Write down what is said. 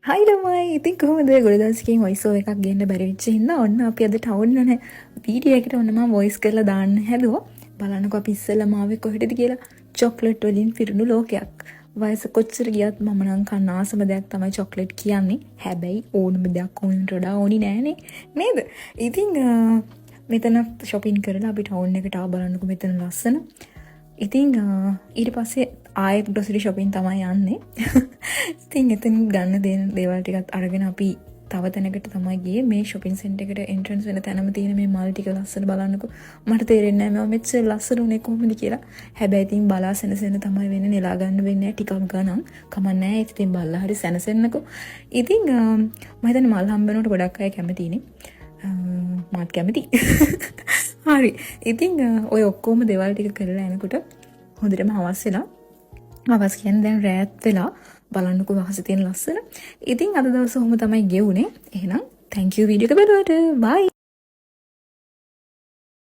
හයි ළමයි ඉතින් කොහොමද ගොඩ දවසකින් වොයිස් ඕවර් එකක් ගේන්න බැරි වෙච්ච හින්දා ඔන්න අපි අද ටවුන් වල වීඩියෝ එකට ඔන්න මම වොයිස් කරලා දාන්න හැදුවා. බලන්නකෝ අපි ඉස්සෙල්ලාම ආවේ කොහෙටද කියලා. චොක්ලට් වලින් පිරුණු ලෝකයක්. වයස කොච්චර ගියත් මම නම් කන්න ආසම දෙයක් තමයි චොක්ලට් කියන්නේ. හැබැයි ඕනම දෙයක් ඕනිට වඩා ඕනි නෑනේ. නේද? ඉතින් මෙතන shopping කරලා අපි ටවුන් එකට ආව බලන්නකෝ මෙතන ලස්සන. ඉතින් ඊට පස්සේ ආයෙත් ග්‍රොසරි shopping තමයි යන්නේ. ඉතින් එතන ගන්න දේවල් ටිකත් අරගෙන අපි තව තැනකට තමයි ගියේ. මේ shopping center එකට entrance වෙන තැනම තියෙන මේ මල් ටික ලස්සන බලන්නකෝ. මට තේරෙන්නේ නැහැ මම මෙච්චර ලස්සන උනේ කොහොමද කියලා. හැබැයි ඉතින් බලා සැනසෙන්න තමයි වෙන්නේ. නෙලා ගන්න වෙන්නේ ටිකක් ගණන්. කමක් නැහැ. ඉතින් බල්ලා හරි සැනසෙන්නකෝ. ඉතින් මම හිතන්නේ මල් හම්බ වෙනකොට ගොඩක් අය කැමතිනේ. මාත් කැමති. හරි. ඉතින් ඔය ඔක්කොම දේවල් ටික කරලා යනකොට හොඳටම හවස් වෙලා. හවස් කියන්නේ දැන් රෑත් වෙලා බලන්නකෝ වහසේ තියෙන ලස්සන. ඉතින් අද දවස ඔහොම තමයි ගෙවුනේ. එහෙනම් thank you වීඩියෝ එක බලුවට. bye.